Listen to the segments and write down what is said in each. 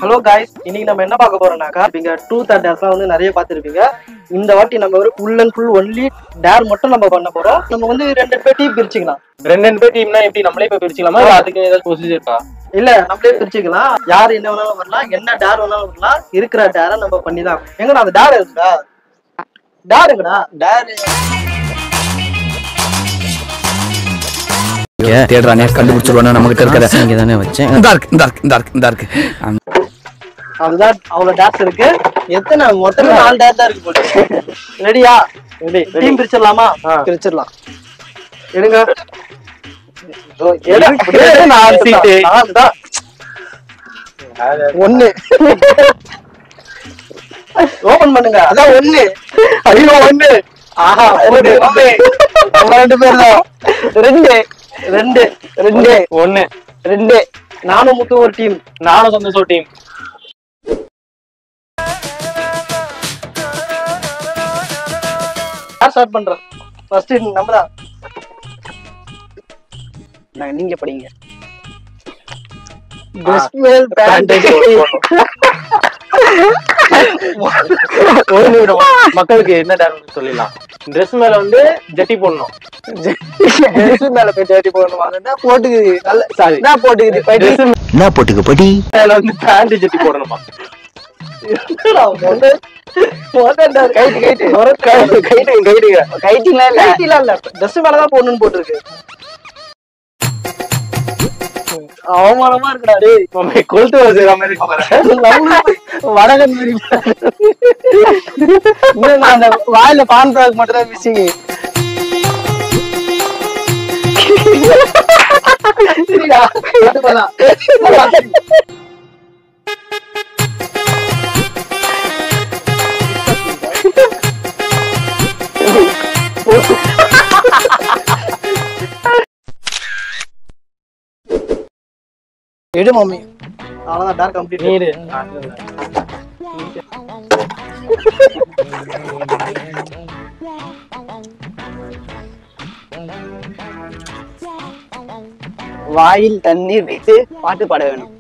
Hello guys, இன்னைக்கு நம்ம என்ன பார்க்க போறோம்னாக்கா, நீங்க ட்ரூத் அண்ட் டேர்லாம் வந்து நிறைய பார்த்துருப்பீங்க. இந்த வாட்டி நம்ம ஒரு full and full only dare மட்டும் நம்ம பண்ண போறோம். நம்ம வந்து ரெண்டு பேர் டீம் பிரிச்சுக்கலாம். ரெண்டு பேர் டீம்னா எப்படி நம்மளே போய் பிரிச்சுக்கலாமா? அதுக்கு ஏதாவது ப்ரொசீஜர் இருக்கா? இல்ல, நம்மளே பிரிச்சுக்கலாம். யார் என்ன வேணாலும் வரலாம், என்ன டேர் வேணாலும் வரலாம். இருக்கிற டேரை நம்ம பண்ணி தான். எங்கடா அந்த டேர் இருக்குடா? டேருங்கடா, டேர் தேடுறானே கண்டுபிடிச்சிருவானே நம்ம கிட்ட இருக்கிற இங்க தானே வச்சேன். இந்த இருக்கு அதுதான் அவ்வளவு டேர்ஸ் இருக்கு. எத்தனை மொத்தம் 4 டேர் தான் இருக்கு போல. ரெடியா? டீம் பிரிச்சிடலாமா? பிரிச்சிடலாம். எடுங்க. ஒண்ணு ஓபன் பண்ணுங்க. அதான் ஒண்ணு. ஐயோ ஒண்ணு. ஆஹா ஒண்ணு. நம்ம 2 பேர் தான். ரெண்டு ஒண்ணு ரெண்டு. நானும் முத்து ஒரு டீம், நானும் சந்தோஷம் ஒரு டீம். ஸ்டார்ட் பண்றோம். ஃபர்ஸ்ட் நம்ம தான். நீங்க படிங்க. டிஸ்மெல் பேண்டேஜ் மக்களுக்கு என்ன டேர் சொல்லிடலாம். ட்ரெஸ் மேல வந்து ஜட்டி போடணும். ட்ரெஸ் மேல போய் ஜட்டி போடணும். அதான் போட்டுக்குது. நல்ல சாரி, நான் போட்டுக்குது. என்ன போட்டுக்கு படி மேல வந்து பேண்ட் ஜட்டி போடணுமா? ட்ரெஸ் மேலதான் போடணும்னு போட்டுருக்கு. அவமானமா இருக்குடா. டேய் கொளுத்து வர மாதிரி வடகன் அந்த வாயில பான்றாக்கு மட்டும் தான் மிஸ்ஸிங். சரிடா, எடு மம்மி. அவ்வளவுதான், டார் கம்ப்ளீட். நீரு வாயில் தண்ணீர் வைத்து பாட்டு பாட வேணும்.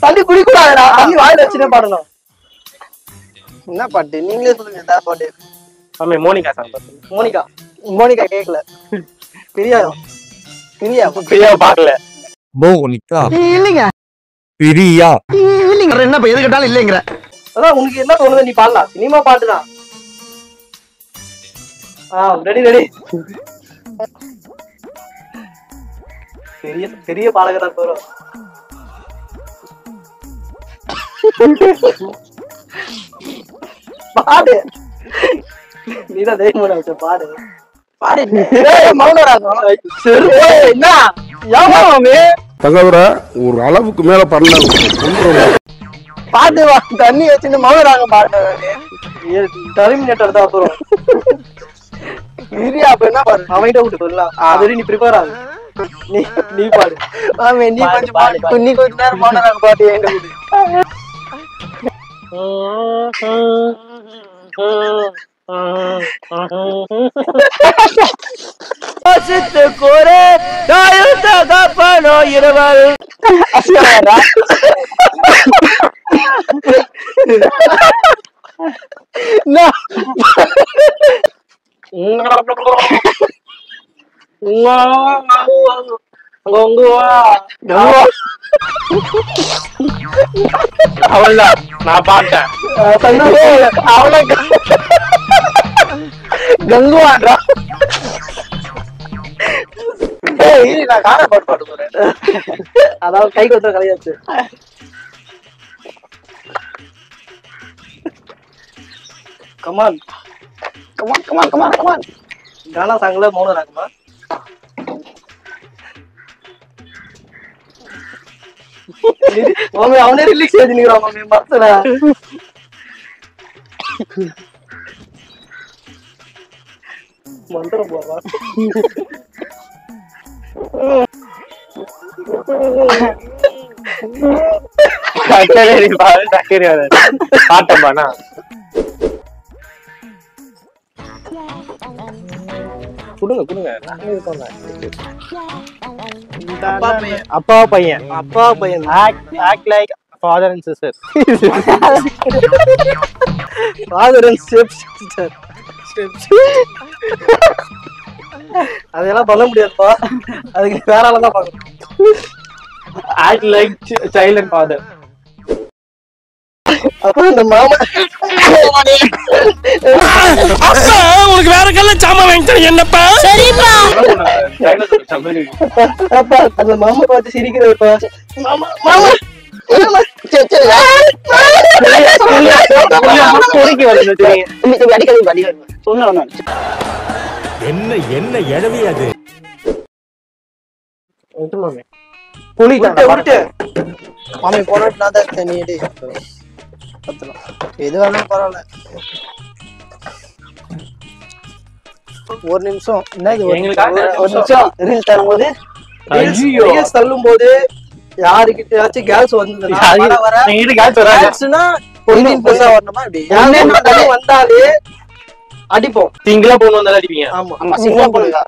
தண்ணி குடிக்கூடாதுடா. தண்ணி வாயில வச்சுட்டே பாடணும். என்ன பாட்டு? நீங்களே சொல்லுங்க. என்ன பாட்டு? Monica song. மோனிகா. மோனிகா கேக்கல. பிரியா பாக்கல. மோனிகா இல்லைங்க. பிரியா இல்லைங்க. என்ன எது கேட்டாலும் இல்லைங்கிற. அதான் உனக்கு என்ன தோணுது நீ பாடலாம். சினிமா பாட்டுதான். ரெடி. பெரிய பாடகரா போறோம். பாடு. நீதான் தைரியமான வச்ச பாடு. பாடு. தகவர ஒரு அளவுக்கு மேல பண்ண பாட்டு தண்ணி வச்சுட்டு மௌனராக பாடு. டெர்மினேட்டர் தான் அப்புறம். அப்ப என்ன பாரு, அவன்கிட்ட விட்டு சொல்லலாம். அது நீ ப்ரிப்பேர் ஆகு. நீ பாடு. நீ கொஞ்சம் பாடு. நீ கொஞ்ச நேரம் மௌனராக பாட்டு என்கிட்ட விடு. அவள்தான் நான் பாட்டேன். கங்குவான்றா. நான் காண பாட்டு போறேன். அதாவது கை கொத்துற கலையாச்சு. கமான். கானா சாங்ல மௌன ராகமா? அவனே ரிலீக்ஸ் எழுதிக்கிறான் மம்மி மரத்துல. மந்திரம் போடுறான். பாட்டம்பானா குடுங்க குடுங்க. நானே இருக்கோம்ல. அப்பா பையன். அப்பா பையன். Act like father and sister. Father and stepsister. அதெல்லாம் பண்ண முடியாதுப்பா. அதுக்கு வேற ஆள தான் பார்க்கணும். Act like child and father. அப்புறம் இந்த மாமா உனக்கு வேற கல்ல சாமா வாங்கிட்டேன் என்னப்பா அப்பா அந்த மாமா பார்த்து சிரிக்கிறப்பா. மாமா மாமா என்ன என்ன எழவி அது புலி விட்டு மாமி போராட்டினா தான் தண்ணியடி பத்தலாம். எது வேணாலும் பரவாயில்ல. ஒரு நிமிஷம் என்னது ஒரு நிமிஷம் ரீல்ஸ் தரும்போது ரீல்ஸ் தள்ளும் போது யாருக்கிட்டயாச்சும் கேர்ள்ஸ் வந்ததுன்னா வரணுமா இப்படி வந்தாலே அடிப்போம். சிங்கிளா பொண்ணு வந்தாலும் அடிப்பீங்க. ஆமா ஆமா சிங்கிளா பொண்ணுங்க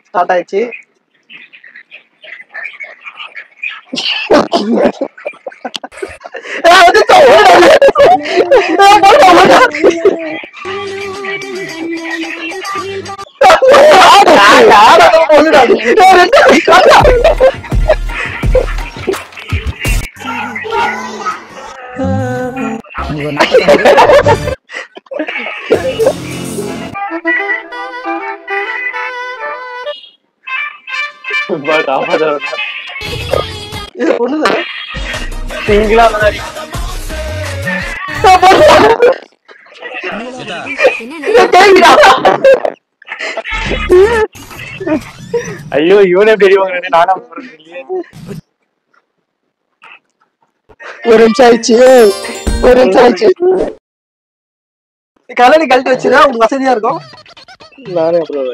ஸ்டார்ட் ஆயிடுச்சு. இது பொண்ணுதான் சிங்கிளா ஐயோ இவனே தெரியுவாங்க நானா ஒரு நிமிஷம் ஆயிடுச்சு. ஒரு நிமிஷம் ஆயிடுச்சு. கலரி கழட்டி வச்சுதான் உங்களுக்கு வசதியா இருக்கும். நானே அப்புறம்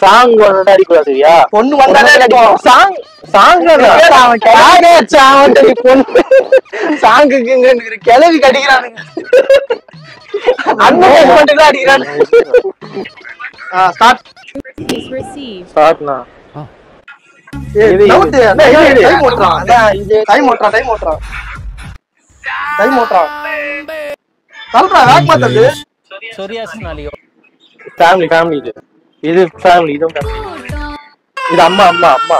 சாங் அடிக்கூடாது சரியா? பொண்ணு வந்தாலே அடிப்போம். சாங் சாங்குக்கு கிளவி கடிக்கிறானுங்க. அடிக்கிறானு. இது ஃபேமிலி இது அம்மா அம்மா அம்மா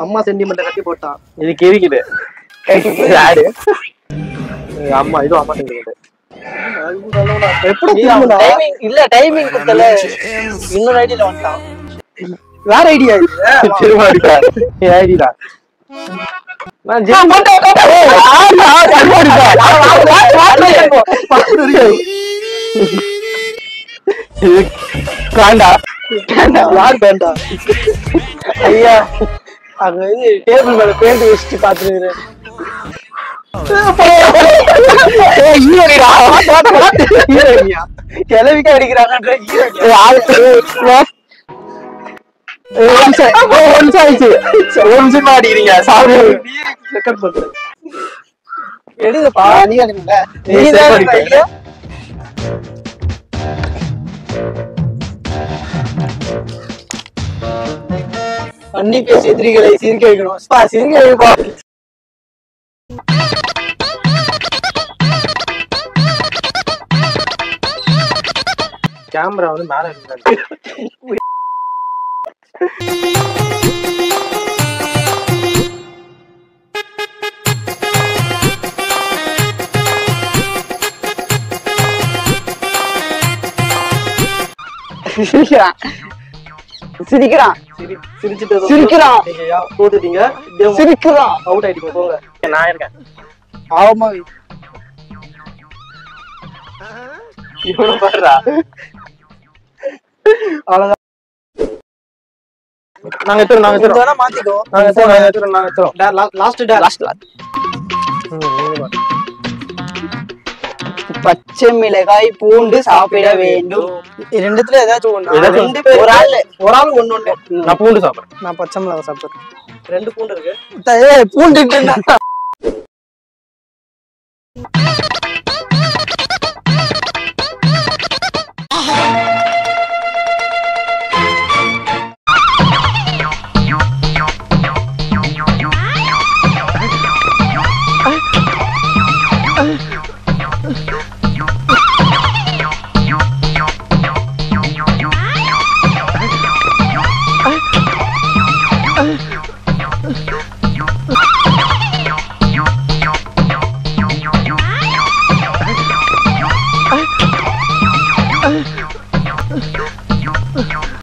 அம்மா சென்டிமெண்ட் கட்டி போட்டான். இது கிரிக்குது அம்மா இதுவும் அம்மா சென்டிமெண்ட். எப்படி இல்ல டைமிங் கொடுத்தல இன்னொரு ஐடியில வந்துட்டான். வேற ஐடியா ஐடியா ஐயா அங்க டேபிள் மேல பேண்ட் வச்சுட்டு பாத்துருக்கிறேன். கிளவிக்க அடிக்கிறாங்க. எடுங்கப்பா நீங்க பண்ணி பேசி எதிரிகளை சிரிக்க வைக்கணும். சிரிக்க வைப்பா. கேமரா வந்து மேல இருக்கு. சிரிக்கிறான் சிரிக்கிறான் போட்டுட்டீங்க. சிரிக்கிறான் அவுட் ஆயிட்டீங்க. போங்க. நான் இருக்கேன். ஆமா இவ்வளவு பாருடா. அவ்வளவுதான். நாங்க எத்தனை மாத்திக்கோ. பச்சை மிளகாய் பூண்டு சாப்பிட வேண்டும். ரெண்டுத்துல ஏதாச்சும் ஒண்ணு. ஒரு ஆள் ஒண்ணு. நான் பூண்டு சாப்பிடுறேன். நான் பச்சை மிளகாய் சாப்பிடுறேன். 2 பூண்டு இருக்கு. பூண்டு